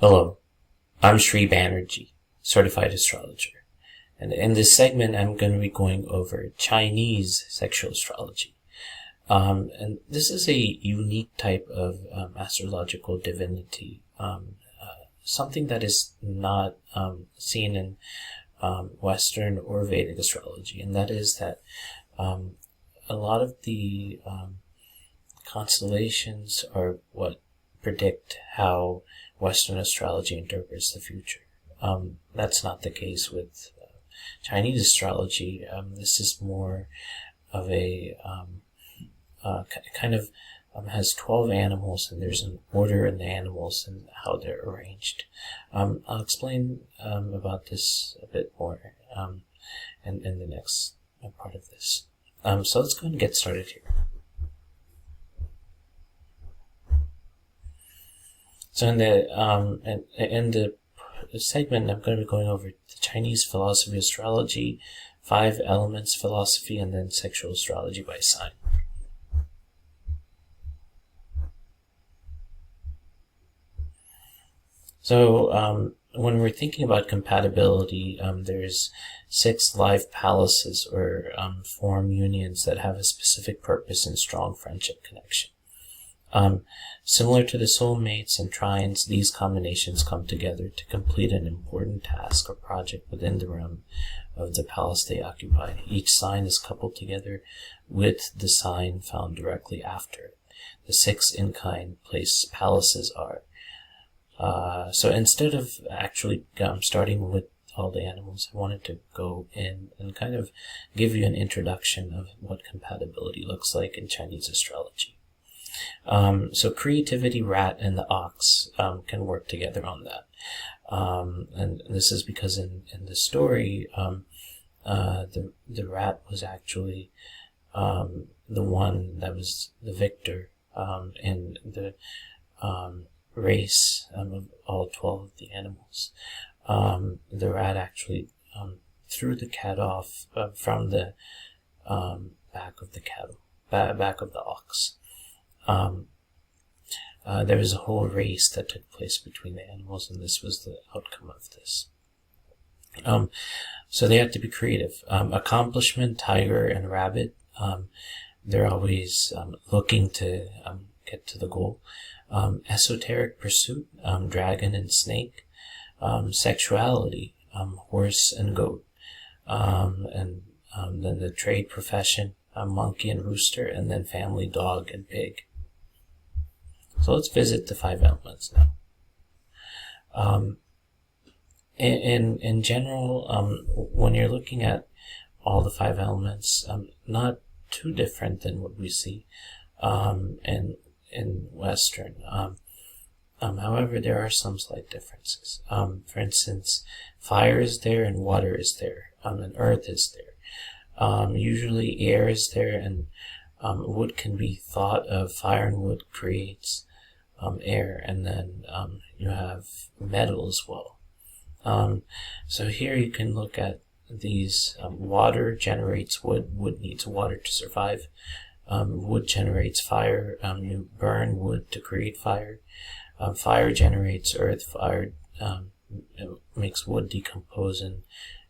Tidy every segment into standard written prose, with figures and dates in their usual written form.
Hello, I'm Sri Banerjee, certified astrologer, and in this segment I'm going to be going over Chinese sexual astrology. And this is a unique type of astrological divinity, something that is not seen in Western or Vedic astrology, and that is that a lot of the constellations are what predict how Western astrology interprets the future. That's not the case with Chinese astrology. This is more of a kind of has 12 animals, and there's an order in the animals and how they're arranged. I'll explain about this a bit more in the next part of this. So let's go and get started here. So in the segment, I'm going to be going over the Chinese philosophy of astrology, 5 elements philosophy, and then sexual astrology by sign. So when we're thinking about compatibility, there's 6 life palaces or form unions that have a specific purpose and strong friendship connection. Similar to the soulmates and trines, these combinations come together to complete an important task or project within the realm of the palace they occupy. Each sign is coupled together with the sign found directly after it. The 6 in-kind place palaces are. So instead of actually starting with all the animals, I wanted to go in and kind of give you an introduction of what compatibility looks like in Chinese astrology. So creativity, rat, and the ox can work together on that. And this is because in the story, the rat was actually the one that was the victor in the race of all 12 of the animals. The rat actually threw the cat off from the back of the cattle, back of the ox. There was a whole race that took place between the animals, and this was the outcome of this. So they had to be creative. Accomplishment, tiger and rabbit, they're always looking to get to the goal. Esoteric pursuit, dragon and snake. Sexuality, horse and goat. And then the trade profession, monkey and rooster, and then family, dog and pig. So let's visit the 5 elements now. In general, when you're looking at all the 5 elements, not too different than what we see in Western. However, there are some slight differences. For instance, fire is there and water is there, and earth is there. Usually air is there, and wood can be thought of. Fire and wood creates air, and then you have metal as well. So here you can look at these. Water generates wood. Wood needs water to survive. Wood generates fire. You burn wood to create fire. Fire generates earth. Fire makes wood decompose and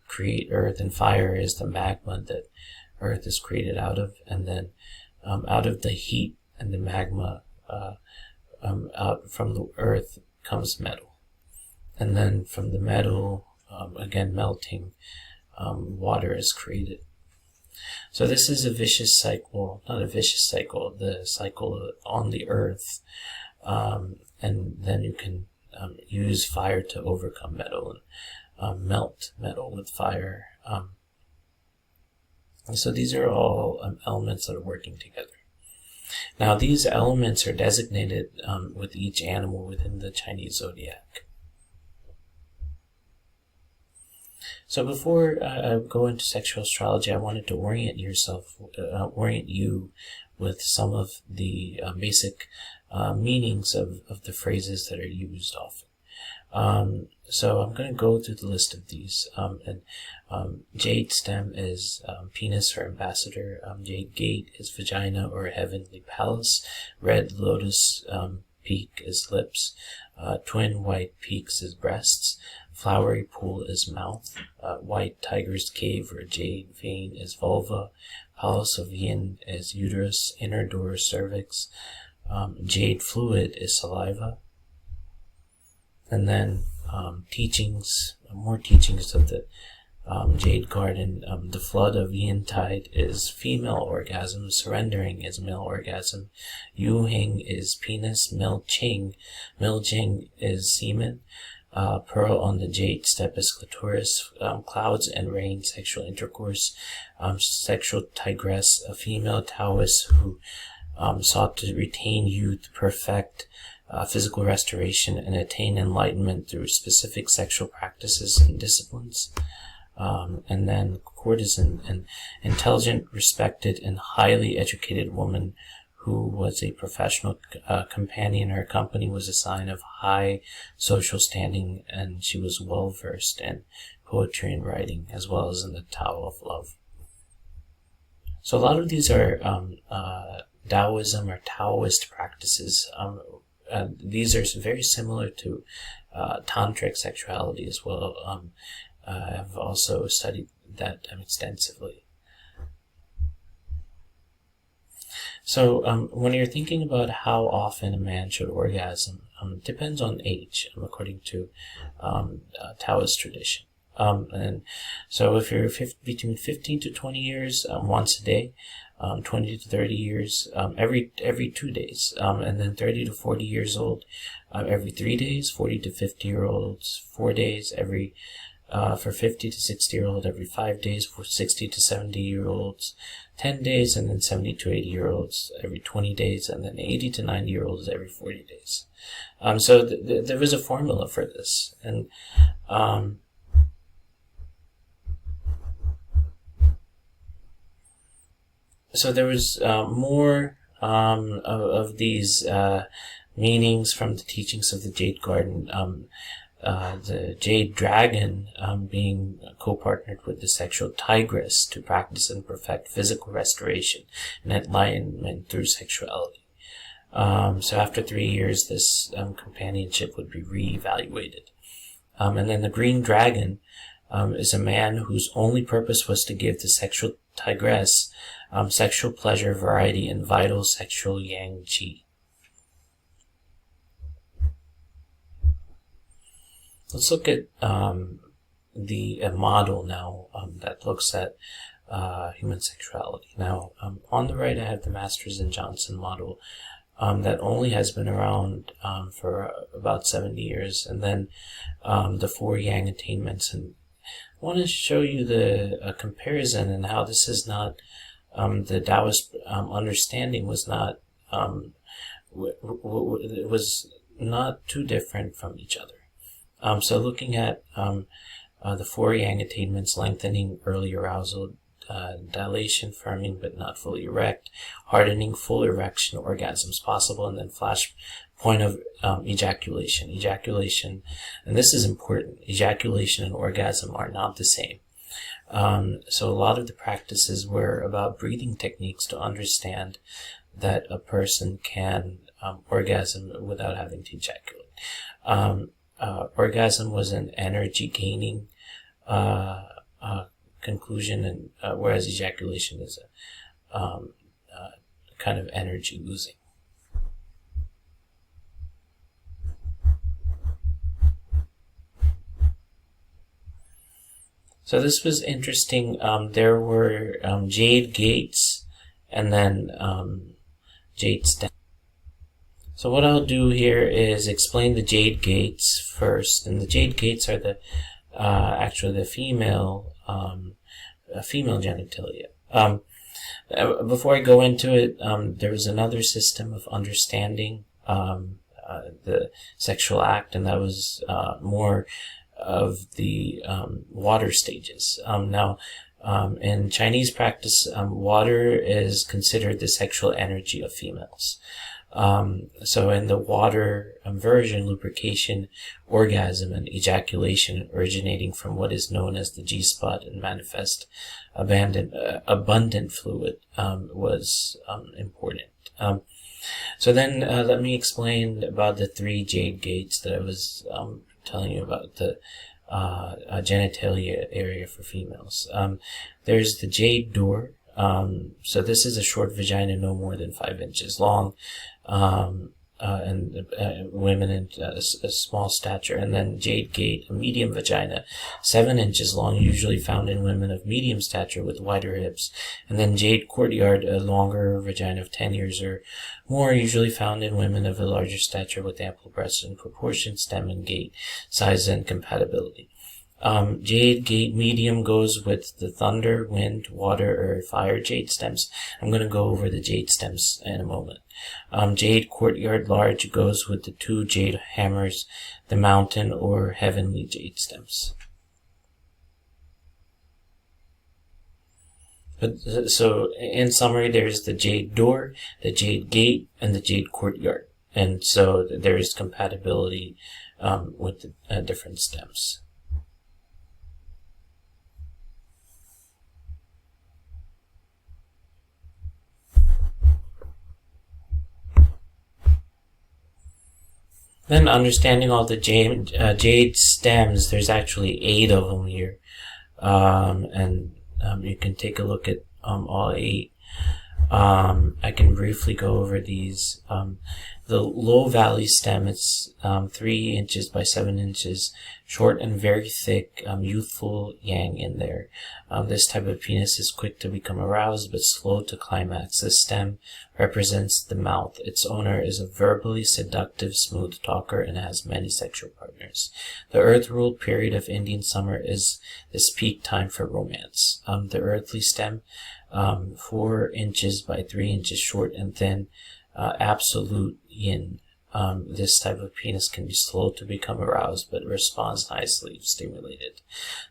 create earth, and fire is the magma that earth is created out of. And then out of the heat and the magma, out from the earth comes metal, and then from the metal, again melting, water is created. So this is a vicious cycle, not a vicious cycle, the cycle on the earth, and then you can use fire to overcome metal and melt metal with fire. And so these are all elements that are working together. Now these elements are designated with each animal within the Chinese zodiac. So before I go into sexual astrology, I wanted to orient you with some of the basic meanings of the phrases that are used often. So I'm going to go through the list of these. Jade stem is penis or ambassador. Jade gate is vagina or heavenly palace. Red lotus peak is lips. Twin white peaks is breasts. Flowery pool is mouth. White tiger's cave or jade vein is vulva. Palace of yin is uterus. Inner door cervix. Jade fluid is saliva. And then more teachings of the Jade Garden. The flood of yin tide is female orgasm. Surrendering is male orgasm. Yu Hing is penis. Mil Jing is semen. Pearl on the jade step is clitoris. Clouds and rain, sexual intercourse. Sexual tigress, a female Taoist who sought to retain youth, perfect physical restoration, and attain enlightenment through specific sexual practices and disciplines. And then courtesan, an intelligent, respected, and highly educated woman who was a professional companion. Her company was a sign of high social standing, and she was well versed in poetry and writing, as well as in the Tao of love. So a lot of these are Taoism or Taoist practices. These are very similar to tantric sexuality as well. I've also studied that extensively. So when you're thinking about how often a man should orgasm, depends on age, according to Taoist tradition. And so if you're between 15 to 20 years, once a day, 20 to 30 years, every 2 days, and then 30 to 40 years old, every 3 days, 40 to 50 year olds, 4 days, for 50 to 60 year old, every 5 days, for 60 to 70 year olds, 10 days, and then 70 to 80 year olds every 20 days, and then 80 to 90 year olds every 40 days. So there was a formula for this, and so there was more of these meanings from the teachings of the Jade Garden. The Jade Dragon being co-partnered with the sexual tigress to practice and perfect physical restoration and enlightenment through sexuality. So after 3 years, this companionship would be reevaluated. And then the Green Dragon is a man whose only purpose was to give the sexual tigress sexual pleasure, variety, and vital sexual yang qi. Let's look at the model now that looks at human sexuality. Now, on the right, I have the Masters and Johnson model that only has been around for about 70 years, and then the 4 yang attainments. And I want to show you the comparison and how this is not the Taoist understanding was not was not too different from each other. So looking at the 4 yang attainments: lengthening, early arousal, dilation, firming but not fully erect, hardening, full erection, orgasms possible, and then flash point of ejaculation. Ejaculation, and this is important, ejaculation and orgasm are not the same. So a lot of the practices were about breathing techniques to understand that a person can orgasm without having to ejaculate. Orgasm was an energy gaining conclusion, and whereas ejaculation is a kind of energy losing. So this was interesting. There were jade gates and then jade steps. So what I'll do here is explain the jade gates first, and the jade gates are the actually the female genitalia. Before I go into it, there was another system of understanding the sexual act, and that was more of the water stages. Now, in Chinese practice, water is considered the sexual energy of females. So in the water version, lubrication, orgasm, and ejaculation originating from what is known as the G-spot and manifest abundant fluid was important. So then let me explain about the 3 jade gates that I was telling you about, the genitalia area for females. There's the jade door. So this is a short vagina, no more than 5 inches long, and women in a small stature. And then jade gate, a medium vagina, 7 inches long, usually found in women of medium stature with wider hips. And then jade courtyard, a longer vagina of 10 years or more, usually found in women of a larger stature with ample breasts in proportion, stem and gate size and compatibility. Jade gate medium goes with the thunder, wind, water, or fire jade stems. I'm going to go over the jade stems in a moment. Jade courtyard large goes with the 2 jade hammers, the mountain or heavenly jade stems. So in summary, there's the jade door, the jade gate, and the jade courtyard. And so there is compatibility with the different stems. Then understanding all the jade stems, there's actually 8 of them here. And you can take a look at all 8. I can briefly go over these. The low valley stem, it's 3 inches by 7 inches, short and very thick, youthful yang in there. This type of penis is quick to become aroused but slow to climax. The stem represents the mouth. Its owner is a verbally seductive, smooth talker and has many sexual partners. The earth-ruled period of Indian summer is this peak time for romance. The earthly stem, 4 inches by 3 inches, short and thin, absolute yin. This type of penis can be slow to become aroused but responds nicely if stimulated.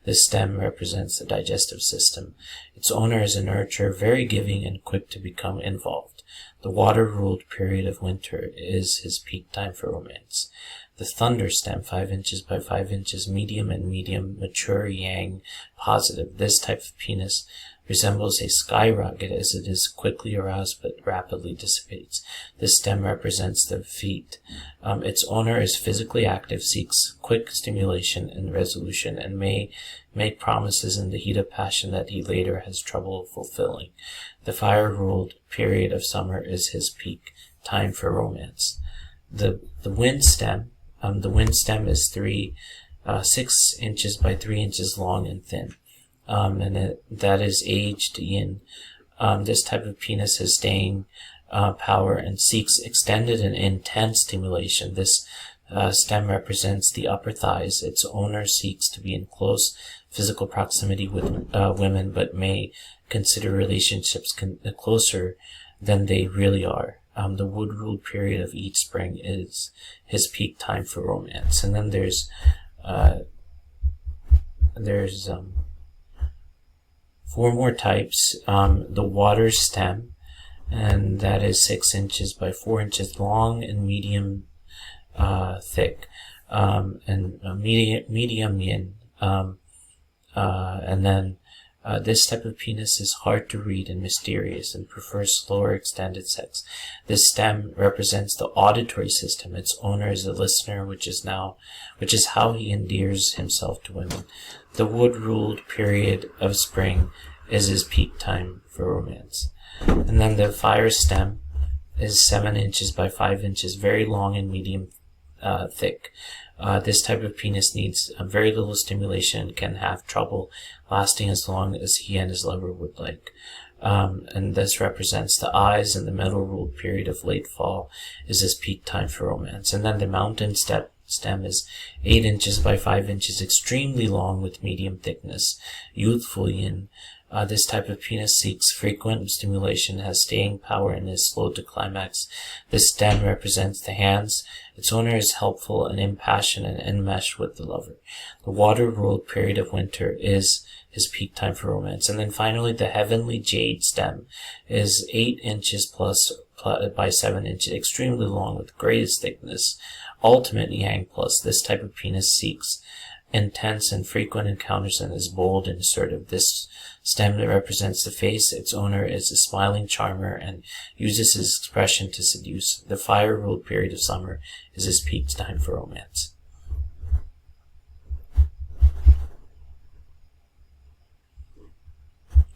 This stem represents the digestive system. Its owner is a nurturer, very giving and quick to become involved. The water-ruled period of winter is his peak time for romance. The thunder stem, 5 inches by 5 inches, medium and medium, mature, yang, positive. This type of penis resembles a skyrocket as it is quickly aroused but rapidly dissipates. This stem represents the feet. Its owner is physically active, seeks quick stimulation and resolution, and may make promises in the heat of passion that he later has trouble fulfilling. The fire-ruled period of summer is his peak time for romance. The wind stem, is 6 inches by 3 inches long and thin. And that is aged yin. This type of penis has staying power and seeks extended and intense stimulation. This stem represents the upper thighs. Its owner seeks to be in close physical proximity with women, but may consider relationships closer than they really are. The wood-ruled period of each spring is his peak time for romance. And then there's 4 more types. The water stem, and that is 6 inches by 4 inches long and medium thick, and medium yin. And then this type of penis is hard to read and mysterious and prefers slower extended sex. This stem represents the auditory system. Its owner is a listener, which is how he endears himself to women. The wood-ruled period of spring is his peak time for romance. And then the fire stem is 7 inches by 5 inches, very long and medium thick. This type of penis needs very little stimulation and can have trouble lasting as long as he and his lover would like. And this represents the eyes, and the metal-ruled period of late fall is his peak time for romance. And then the mountain stem is 8 inches by 5 inches, extremely long with medium thickness, youthful yin. This type of penis seeks frequent stimulation, has staying power, and is slow to climax. This stem represents the hands. Its owner is helpful and impassioned and enmeshed with the lover. The water-ruled period of winter is his peak time for romance. And then finally, the heavenly jade stem is 8 inches plus by 7 inches, extremely long with greatest thickness, ultimate yang plus. This type of penis seeks intense and frequent encounters and is bold and assertive. This stem that represents the face. Its owner is a smiling charmer and uses his expression to seduce. The fire-ruled period of summer is his peak time for romance.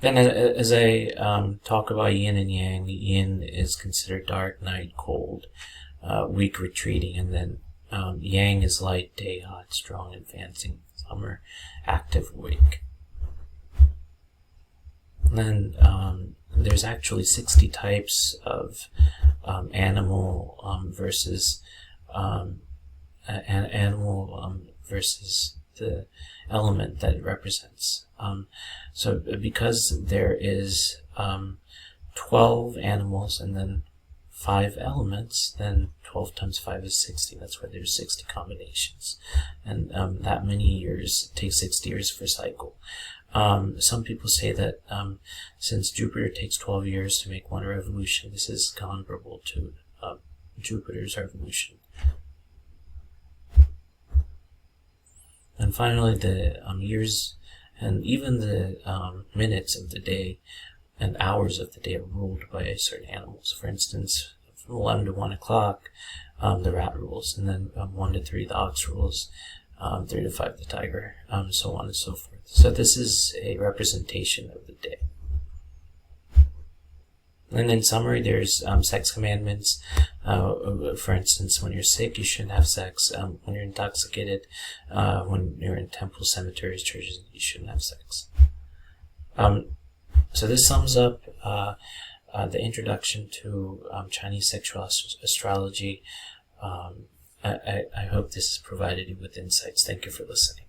Then as I talk about yin and yang, yin is considered dark, night, cold, weak, retreating, and then yang is light, day, hot, strong, advancing, summer, active, awake. And then there's actually 60 types of animal versus the element that it represents. So because there is 12 animals and then 5 elements, then 12 times 5 is 60. That's why there's 60 combinations. And that many years, it takes 60 years for a cycle. Some people say that since Jupiter takes 12 years to make one revolution, this is comparable to Jupiter's revolution. And finally, the years and even the minutes of the day and hours of the day are ruled by certain animals. For instance, from 11 to 1 o'clock, the rat rules, and then 1 to 3, the ox rules, 3 to 5, the tiger, so on and so forth. So this is a representation of the day. And in summary, there's sex commandments. For instance, when you're sick, you shouldn't have sex. When you're intoxicated, when you're in temples, cemeteries, churches, you shouldn't have sex. So this sums up the introduction to Chinese sexual astrology. I hope this has provided you with insights. Thank you for listening.